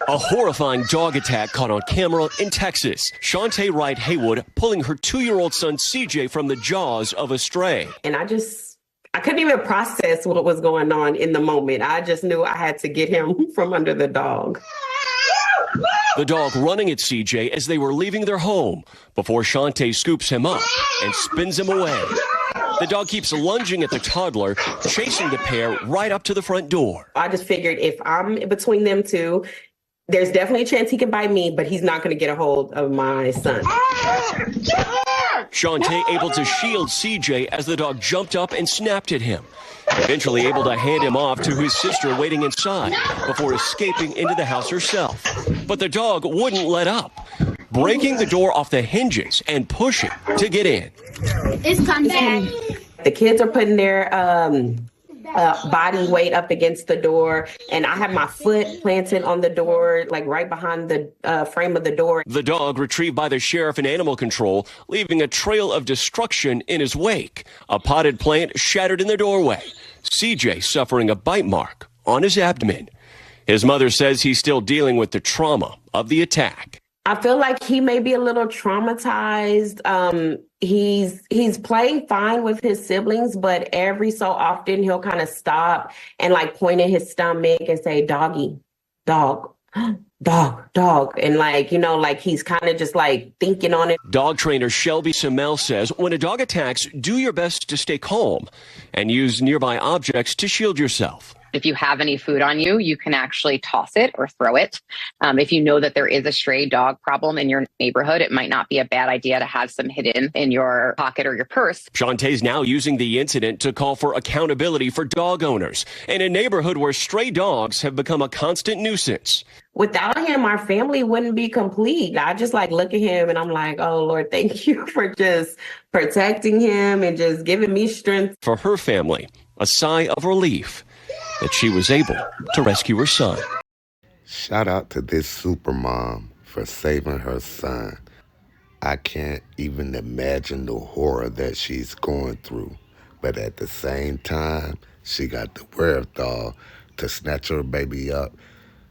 A horrifying dog attack caught on camera in Texas. Shantae Wright Haywood pulling her 2-year-old son CJ from the jaws of a stray. And I couldn't even process what was going on in the moment. I just knew I had to get him from under the dog. The dog running at CJ as they were leaving their home before Shantae scoops him up and spins him away. The dog keeps lunging at the toddler, chasing the pair right up to the front door. I just figured if I'm between them two, there's definitely a chance he can bite me, but he's not going to get a hold of my son. Shantae able to shield CJ as the dog jumped up and snapped at him. Eventually able to hand him off to his sister waiting inside before escaping into the house herself. But the dog wouldn't let up, breaking the door off the hinges and pushing to get in. It's come back. The kids are putting their body weight up against the door, and I have my foot planted on the door, like right behind the frame of the door. The dog retrieved by the sheriff and animal control, leaving a trail of destruction in his wake. A potted plant shattered in the doorway. CJ suffering a bite mark on his abdomen. His mother says he's still dealing with the trauma of the attack. I feel like he may be a little traumatized. He's playing fine with his siblings, but every so often he'll kind of stop and like point at his stomach and say, doggy, dog, dog, dog. And like, you know, like he's kind of just like thinking on it. Dog trainer Shelby Semel says when a dog attacks, do your best to stay calm and use nearby objects to shield yourself. If you have any food on you, you can actually toss it or throw it. If you know that there is a stray dog problem in your neighborhood, it might not be a bad idea to have some hidden in your pocket or your purse. Shantae's now using the incident to call for accountability for dog owners in a neighborhood where stray dogs have become a constant nuisance. Without him, our family wouldn't be complete. I just like look at him and I'm like, oh, Lord, thank you for just protecting him and just giving me strength. For her family, a sigh of relief that she was able to rescue her son. Shout out to this super mom for saving her son. I can't even imagine the horror that she's going through. But at the same time, she got the wherewithal to snatch her baby up,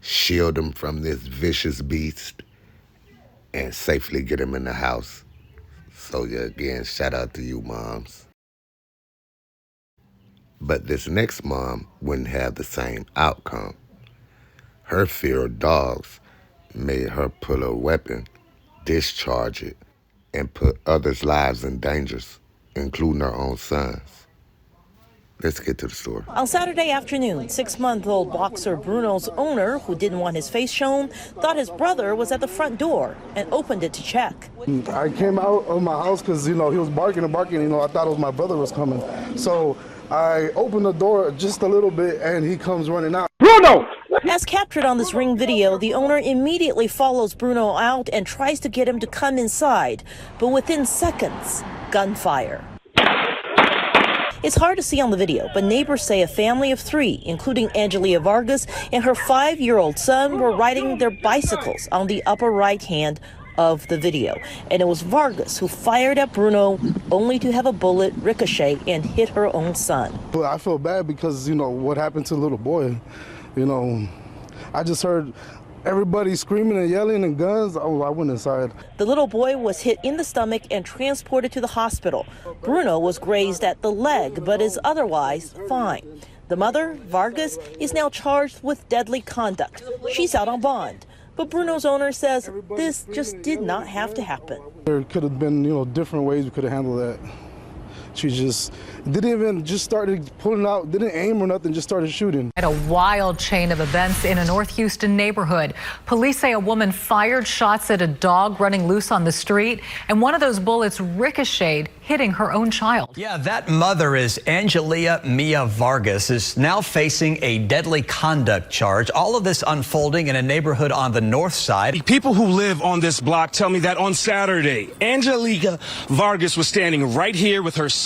shield him from this vicious beast, and safely get him in the house. So yeah, again, shout out to you moms. But this next mom wouldn't have the same outcome. Her fear of dogs made her pull a weapon, discharge it, and put others' lives in danger, including her own sons. Let's get to the story. On Saturday afternoon, 6-month-old boxer Bruno's owner, who didn't want his face shown, thought his brother was at the front door and opened it to check. I came out of my house because, he was barking and barking. I thought it was my brother was coming. So I opened the door just a little bit, and he comes running out. Bruno! As captured on this Ring video, the owner immediately follows Bruno out and tries to get him to come inside. But within seconds, gunfire. It's hard to see on the video, but neighbors say a family of 3, including Angelia Vargas and her 5-year-old son, were riding their bicycles on the upper right hand of the video. And it was Vargas who fired at Bruno, only to have a bullet ricochet and hit her own son. But I feel bad because, what happened to the little boy. I just heard everybody screaming and yelling and guns. I went inside. The little boy was hit in the stomach and transported to the hospital. Bruno was grazed at the leg, but is otherwise fine. The mother, Vargas, is now charged with deadly conduct. She's out on bond. But Bruno's owner says this just did not have to happen. There could have been, different ways we could have handled that. She just started pulling out, didn't aim or nothing, just started shooting. At a wild chain of events in a North Houston neighborhood. Police say a woman fired shots at a dog running loose on the street, and one of those bullets ricocheted, hitting her own child. Yeah, that mother is Angelia Mia Vargas, is now facing a deadly conduct charge. All of this unfolding in a neighborhood on the north side. People who live on this block tell me that on Saturday, Angelia Vargas was standing right here with her son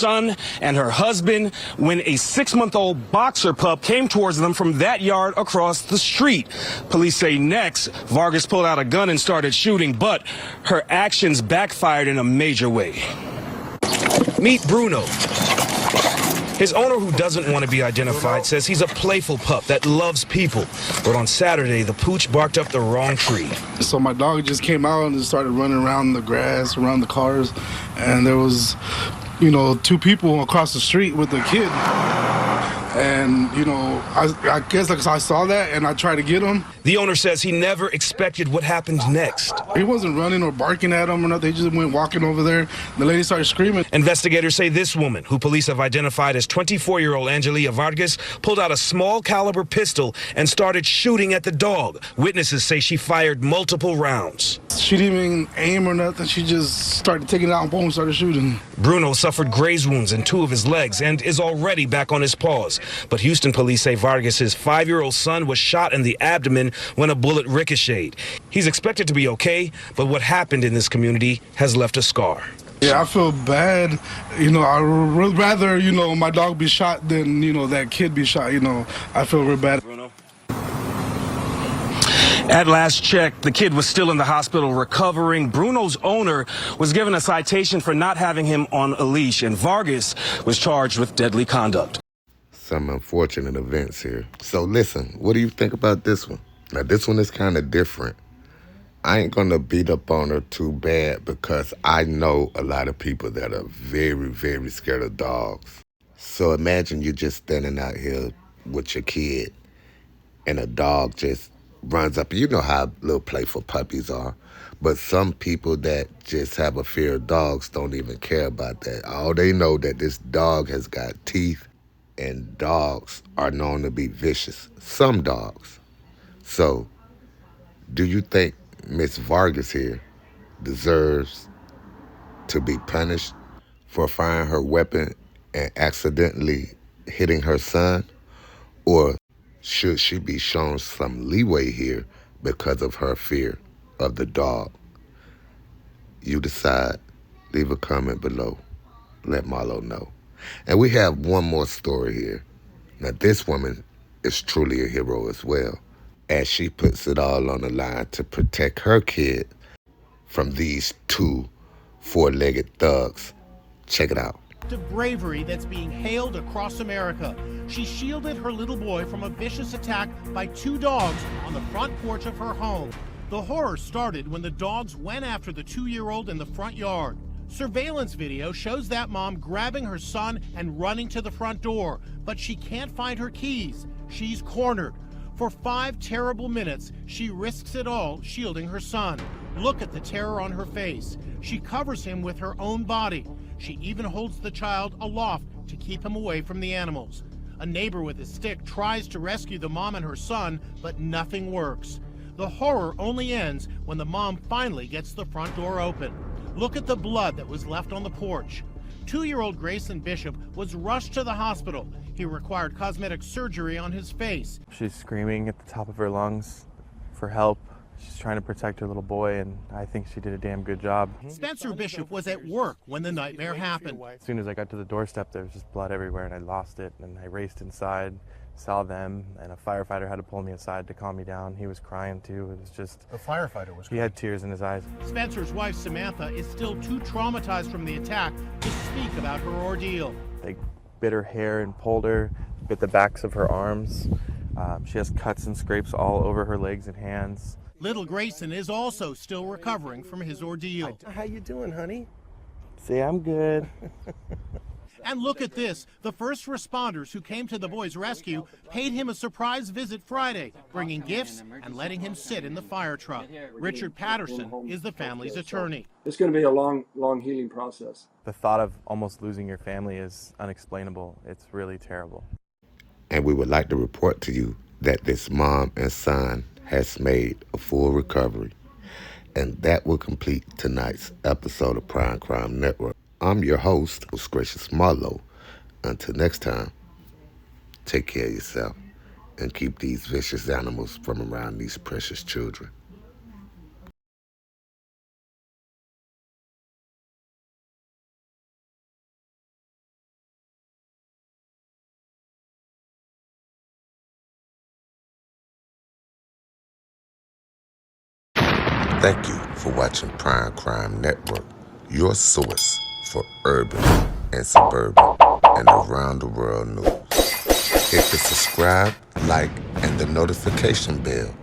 and her husband when a 6-month-old boxer pup came towards them from that yard across the street. Police say next, Vargas pulled out a gun and started shooting, but her actions backfired in a major way. Meet Bruno. His owner, who doesn't want to be identified, says he's a playful pup that loves people. But on Saturday, the pooch barked up the wrong tree. So my dog just came out and just started running around the grass, around the cars, and there was, two people across the street with a kid. And, I guess I saw that and I tried to get him. The owner says he never expected what happened next. He wasn't running or barking at him or nothing. He just went walking over there. The lady started screaming. Investigators say this woman, who police have identified as 24-year-old Angelia Vargas, pulled out a small caliber pistol and started shooting at the dog. Witnesses say she fired multiple rounds. She didn't even aim or nothing. She just started taking it out and started shooting. Bruno suffered graze wounds in 2 of his legs and is already back on his paws. But Houston police say Vargas's 5-year-old son was shot in the abdomen when a bullet ricocheted. He's expected to be okay, but what happened in this community has left a scar. Yeah, I feel bad. I would rather, my dog be shot than, that kid be shot. I feel real bad. Bruno. At last check, the kid was still in the hospital recovering. Bruno's owner was given a citation for not having him on a leash, and Vargas was charged with deadly conduct. Some unfortunate events here. So listen, what do you think about this one? Now, this one is kind of different. I ain't going to beat up on her too bad because I know a lot of people that are very, very scared of dogs. So imagine you're just standing out here with your kid and a dog just runs up. You know how little playful puppies are. But some people that just have a fear of dogs don't even care about that. All they know that this dog has got teeth, and dogs are known to be vicious. Some dogs. So, do you think Miss Vargas here deserves to be punished for firing her weapon and accidentally hitting her son? Or should she be shown some leeway here because of her fear of the dog? You decide. Leave a comment below. Let Marlo know. And we have one more story here. Now, this woman is truly a hero as well, as she puts it all on the line to protect her kid from these 2 four-legged thugs. Check it out. Of bravery that's being hailed across America. She shielded her little boy from a vicious attack by 2 dogs on the front porch of her home. The horror started when the dogs went after the 2-year-old in the front yard. Surveillance video shows that mom grabbing her son and running to the front door, but she can't find her keys. She's cornered. For 5 terrible minutes, she risks it all shielding her son. Look at the terror on her face. She covers him with her own body. She even holds the child aloft to keep him away from the animals. A neighbor with a stick tries to rescue the mom and her son, but nothing works. The horror only ends when the mom finally gets the front door open. Look at the blood that was left on the porch. 2-year-old Grayson Bishop was rushed to the hospital. He required cosmetic surgery on his face. She's screaming at the top of her lungs for help. She's trying to protect her little boy, and I think she did a damn good job. Spencer Bishop was at work when the nightmare happened. As soon as I got to the doorstep, there was just blood everywhere, and I lost it, and I raced inside, saw them, and a firefighter had to pull me aside to calm me down. He was crying, too. It was just... The firefighter was crying. He had tears in his eyes. Spencer's wife, Samantha, is still too traumatized from the attack to speak about her ordeal. They bit her hair and pulled her, bit the backs of her arms. She has cuts and scrapes all over her legs and hands. Little Grayson is also still recovering from his ordeal. How you doing, honey? Say, I'm good. And look at this. The first responders who came to the boy's rescue paid him a surprise visit Friday, bringing gifts and letting him sit in the fire truck. Richard Patterson is the family's attorney. It's going to be a long healing process. The thought of almost losing your family is unexplainable. It's really terrible. And we would like to report to you that this mom and son has made a full recovery. And that will complete tonight's episode of Prime Crime Network. I'm your host, Gracious Marlowe. Until next time, take care of yourself and keep these vicious animals from around these precious children. Thank you for watching Prime Crime Network, your source for urban and suburban and around the world news. Hit the subscribe, like, and the notification bell